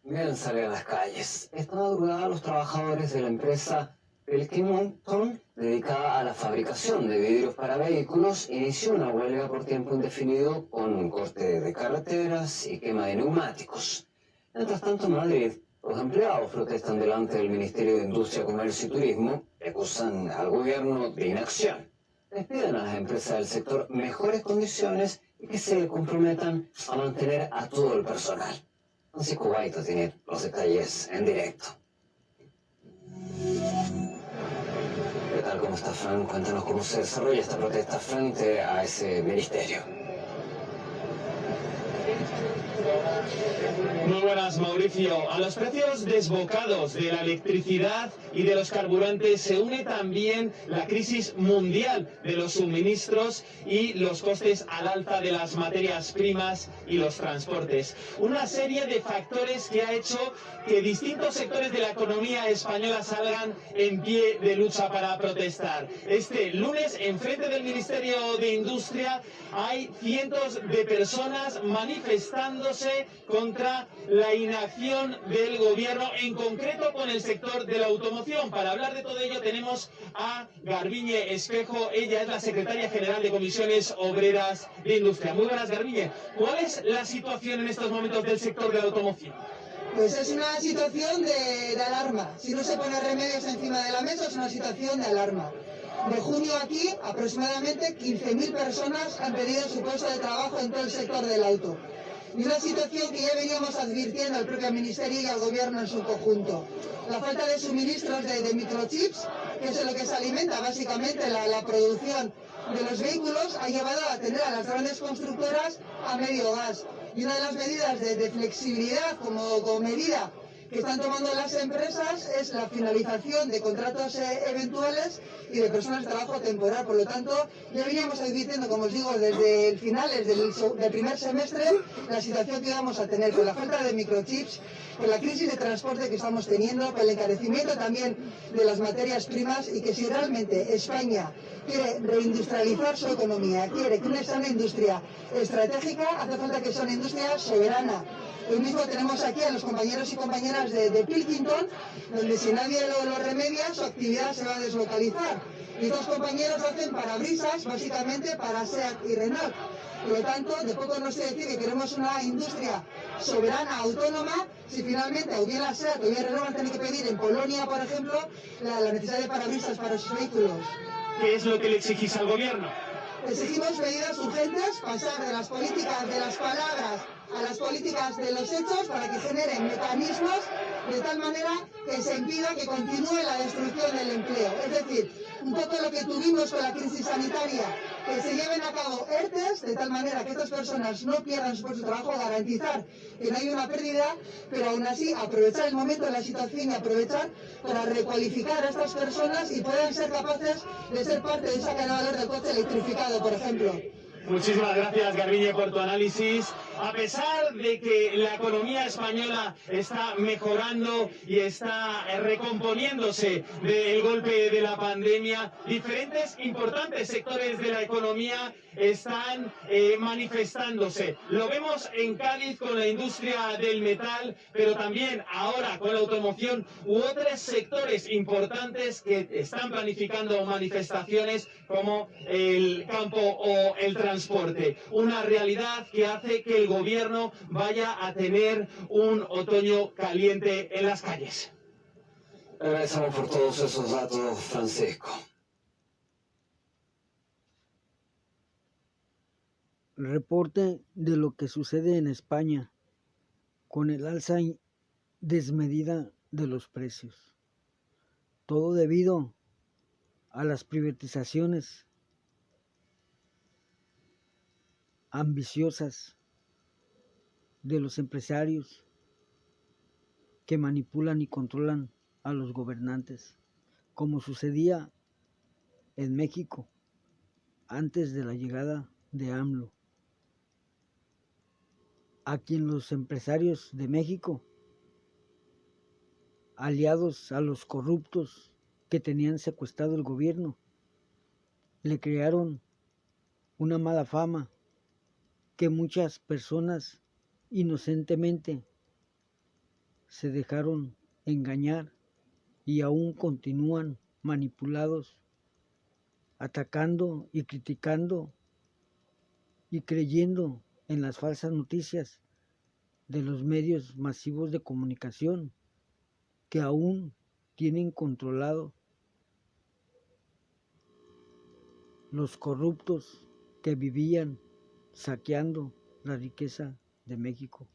Bien, salir a las calles. Esta madrugada los trabajadores de la empresa Pilkington, dedicada a la fabricación de vidrios para vehículos, inició una huelga por tiempo indefinido con un corte de carreteras y quema de neumáticos. Mientras tanto, en Madrid, los empleados protestan delante del Ministerio de Industria, Comercio y Turismo y acusan al gobierno de inacción. Les piden a las empresas del sector mejores condiciones y que se comprometan a mantener a todo el personal. Francisco Guaito tiene los detalles en directo. ¿Qué tal? ¿Cómo está, Fran? Cuéntanos cómo se desarrolla esta protesta frente a ese ministerio. Muy buenas, Mauricio. A los precios desbocados de la electricidad y de los carburantes se une también la crisis mundial de los suministros y los costes al alza de las materias primas y los transportes. Una serie de factores que ha hecho que distintos sectores de la economía española salgan en pie de lucha para protestar. Este lunes, enfrente del Ministerio de Industria, hay cientos de personas manifestándose contra la inacción del gobierno, en concreto con el sector de la automoción. Para hablar de todo ello tenemos a Garbiñe Espejo, ella es la secretaria general de Comisiones Obreras de Industria. Muy buenas, Garbiñe. ¿Cuál es la situación en estos momentos del sector de la automoción? Pues es una situación de alarma. Si no se pone remedios encima de la mesa, es una situación de alarma. De junio aquí, aproximadamente 15.000 personas han perdido su puesto de trabajo en todo el sector del auto. Y una situación que ya veníamos advirtiendo al propio Ministerio y al Gobierno en su conjunto. La falta de suministros de microchips, que es en lo que se alimenta básicamente la producción de los vehículos, ha llevado a tener a las grandes constructoras a medio gas. Y una de las medidas de flexibilidad como medida que están tomando las empresas es la finalización de contratos eventuales y de personas de trabajo temporal. Por lo tanto, ya veníamos advirtiendo, como os digo, desde finales del primer semestre, la situación que íbamos a tener con la falta de microchips, con la crisis de transporte que estamos teniendo, con el encarecimiento también de las materias primas, y que si realmente España quiere reindustrializar su economía, quiere que sea una industria estratégica, hace falta que sea una industria soberana. Hoy mismo tenemos aquí a los compañeros y compañeras de Pilkington, donde si nadie lo remedia, su actividad se va a deslocalizar. Y estos compañeros hacen parabrisas, básicamente para SEAT y Renault. Por lo tanto, de poco nos sé decir que queremos una industria soberana, autónoma, si finalmente o bien la SEAT o bien Renault van a tener que pedir en Polonia, por ejemplo, la necesidad de parabrisas para sus vehículos. ¿Qué es lo que le exigís al gobierno? Exigimos medidas urgentes, pasar de las políticas de las palabras a las políticas de los hechos para que generen mecanismos de tal manera que se impida que continúe la destrucción del empleo. Es decir, un poco lo que tuvimos con la crisis sanitaria, que se lleven a cabo ERTEs de tal manera que estas personas no pierdan su puesto de trabajo, garantizar que no haya una pérdida, pero aún así aprovechar el momento de la situación y aprovechar para recualificar a estas personas y puedan ser capaces de ser parte de esa cadena de valor del coche electrificado, por ejemplo. Muchísimas gracias, Garbiñe, por tu análisis. A pesar de que la economía española está mejorando y está recomponiéndose del golpe de la pandemia, diferentes importantes sectores de la economía están manifestándose. Lo vemos en Cádiz con la industria del metal, pero también ahora con la automoción u otros sectores importantes que están planificando manifestaciones como el campo o el transporte. Una realidad que hace que el gobierno vaya a tener un otoño caliente en las calles. Agradecemos por todos esos datos, Francisco. Reporte de lo que sucede en España con el alza desmedida de los precios. Todo debido a las privatizaciones ambiciosas de los empresarios que manipulan y controlan a los gobernantes, como sucedía en México antes de la llegada de AMLO, a quien los empresarios de México, aliados a los corruptos que tenían secuestrado el gobierno, le crearon una mala fama que muchas personas inocentemente se dejaron engañar y aún continúan manipulados, atacando y criticando y creyendo en las falsas noticias de los medios masivos de comunicación que aún tienen controlado los corruptos que vivían saqueando la riqueza de México.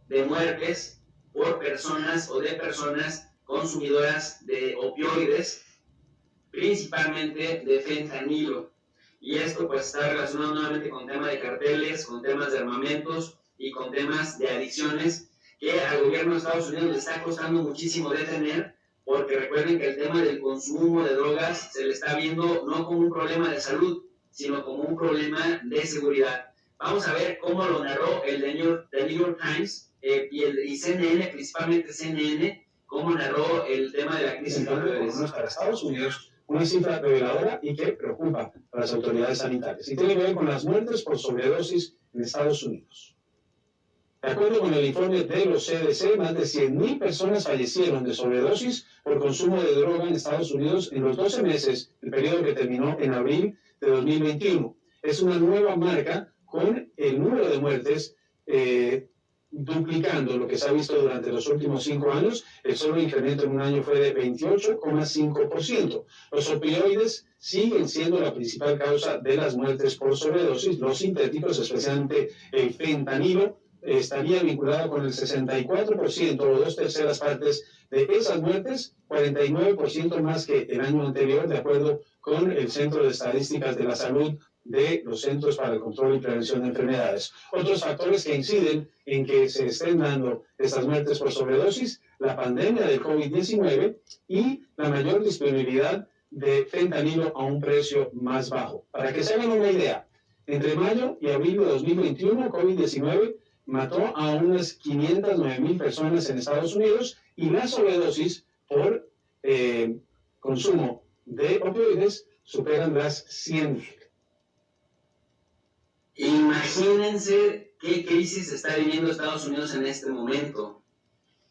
De muertes por personas o de personas consumidoras de opioides, principalmente de fentanilo. Y esto pues está relacionado nuevamente con temas de carteles, con temas de armamentos y con temas de adicciones que al gobierno de Estados Unidos le está costando muchísimo detener, porque recuerden que el tema del consumo de drogas se le está viendo no como un problema de salud, sino como un problema de seguridad. Vamos a ver cómo lo narró el The New York Times y CNN, principalmente CNN, cómo narró el tema de la crisis de opioides. Para Estados Unidos, una cifra reveladora y que preocupa a las autoridades sanitarias. Y tiene que ver con las muertes por sobredosis en Estados Unidos. De acuerdo con el informe de los CDC, más de 100,000 personas fallecieron de sobredosis por consumo de droga en Estados Unidos en los 12 meses, el periodo que terminó en abril de 2021. Es una nueva marca con el número de muertes duplicando lo que se ha visto durante los últimos 5 años. El solo incremento en un año fue de 28,5%. Los opioides siguen siendo la principal causa de las muertes por sobredosis. Los sintéticos, especialmente el fentanilo, estaría vinculado con el 64% o 2/3 partes de esas muertes, 49% más que el año anterior, de acuerdo con el Centro de Estadísticas de la Salud de los Centros para el Control y Prevención de Enfermedades. Otros factores que inciden en que se estén dando estas muertes por sobredosis: la pandemia del COVID-19 y la mayor disponibilidad de fentanilo a un precio más bajo. Para que se hagan una idea, entre mayo y abril de 2021, COVID-19 mató a unas 509,000 personas en Estados Unidos y las sobredosis por consumo de opioides superan las 100,000. Imagínense qué crisis está viviendo Estados Unidos en este momento,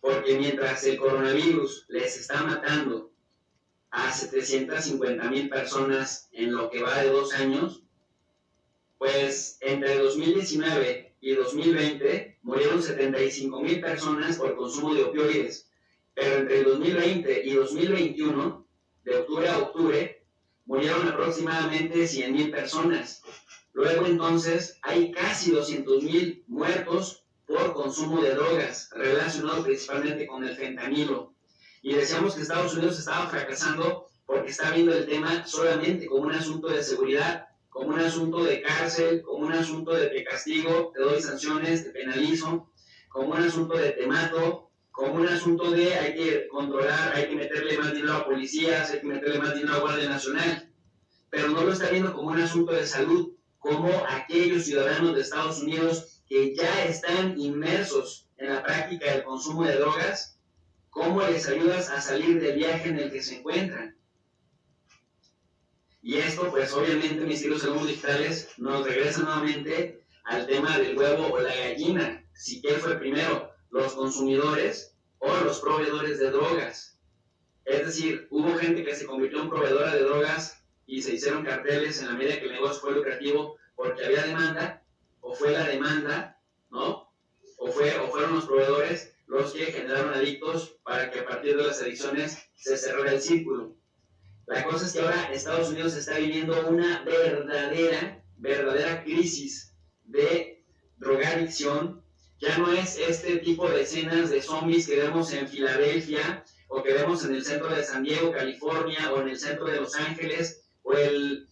porque mientras el coronavirus les está matando a 750,000 personas en lo que va de 2 años, pues entre 2019 y 2020 murieron 75,000 personas por consumo de opioides, pero entre 2020 y 2021, de octubre a octubre, murieron aproximadamente 100,000 personas. Luego entonces hay casi 200,000 muertos por consumo de drogas, relacionado principalmente con el fentanilo. Y decíamos que Estados Unidos estaba fracasando porque está viendo el tema solamente como un asunto de seguridad, como un asunto de cárcel, como un asunto de te castigo, te doy sanciones, te penalizo, como un asunto de te mato, como un asunto de hay que controlar, hay que meterle más dinero a policías, hay que meterle más dinero a Guardia Nacional. Pero no lo está viendo como un asunto de salud, como aquellos ciudadanos de Estados Unidos que ya están inmersos en la práctica del consumo de drogas, cómo les ayudas a salir del viaje en el que se encuentran. Y esto, pues obviamente, mis queridos alumnos digitales, nos regresa nuevamente al tema del huevo o la gallina. Si qué fue primero, los consumidores o los proveedores de drogas. Es decir, hubo gente que se convirtió en proveedora de drogas y se hicieron carteles en la medida que el negocio fue lucrativo porque había demanda, o fue la demanda, ¿no? O fueron los proveedores los que generaron adictos para que a partir de las adicciones se cerrara el círculo. La cosa es que ahora Estados Unidos está viviendo una verdadera crisis de drogadicción. Ya no es este tipo de escenas de zombies que vemos en Filadelfia o que vemos en el centro de San Diego, California, o en el centro de Los Ángeles, o el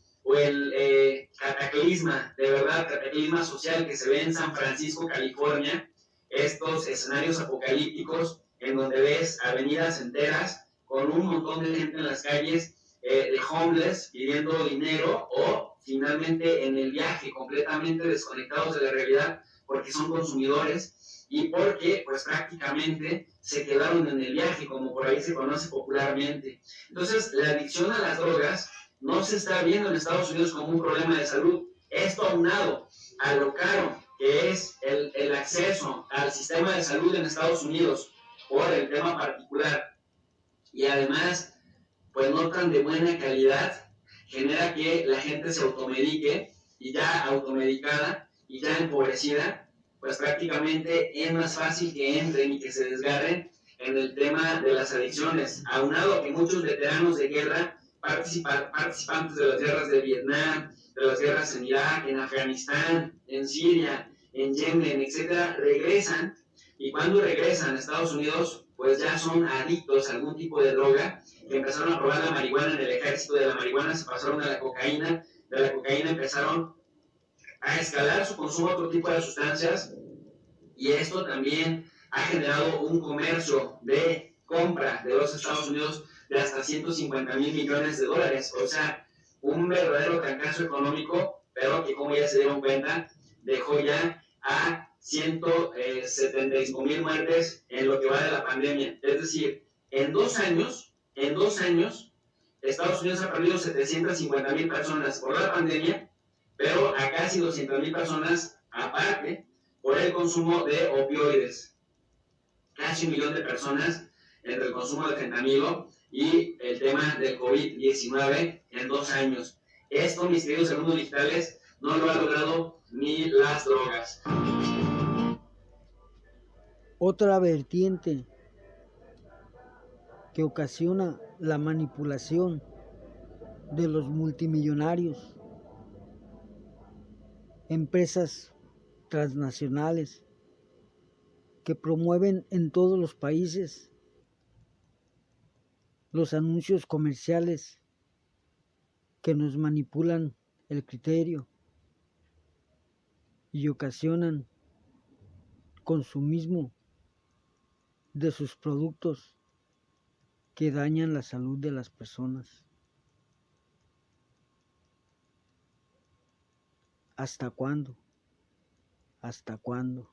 cataclisma, de verdad, cataclisma social que se ve en San Francisco, California, estos escenarios apocalípticos en donde ves avenidas enteras con un montón de gente en las calles, de homeless pidiendo dinero o finalmente en el viaje completamente desconectados de la realidad porque son consumidores y porque pues prácticamente se quedaron en el viaje, como por ahí se conoce popularmente. Entonces la adicción a las drogas no se está viendo en Estados Unidos como un problema de salud. Esto aunado a lo caro que es el acceso al sistema de salud en Estados Unidos por el tema particular y además pues no tan de buena calidad, genera que la gente se automedique y ya automedicada y ya empobrecida, pues prácticamente es más fácil que entren y que se desgarren en el tema de las adicciones, aunado a que muchos veteranos de guerra, participantes de las guerras de Vietnam, de las guerras en Irak, en Afganistán, en Siria, en Yemen, etcétera, regresan y cuando regresan a Estados Unidos, pues ya son adictos a algún tipo de droga, que empezaron a probar la marihuana en el ejército, de la marihuana se pasaron a la cocaína, de la cocaína empezaron a escalar su consumo a otro tipo de sustancias y esto también ha generado un comercio de compra de los Estados Unidos de hasta 150,000 millones de dólares, o sea, un verdadero trancazo económico, pero que como ya se dieron cuenta, dejó ya a 175,000 muertes en lo que va de la pandemia. Es decir, en dos años, Estados Unidos ha perdido 750,000 personas por la pandemia, pero a casi 200,000 personas aparte por el consumo de opioides. Casi 1,000,000 de personas entre el consumo de fentanilo y el tema del COVID-19 en 2 años. Esto, mis queridos alumnos digitales, no lo ha logrado ni las drogas. Otra vertiente que ocasiona la manipulación de los multimillonarios, empresas transnacionales que promueven en todos los países los anuncios comerciales que nos manipulan el criterio y ocasionan consumismo de sus productos que dañan la salud de las personas. ¿Hasta cuándo? ¿Hasta cuándo?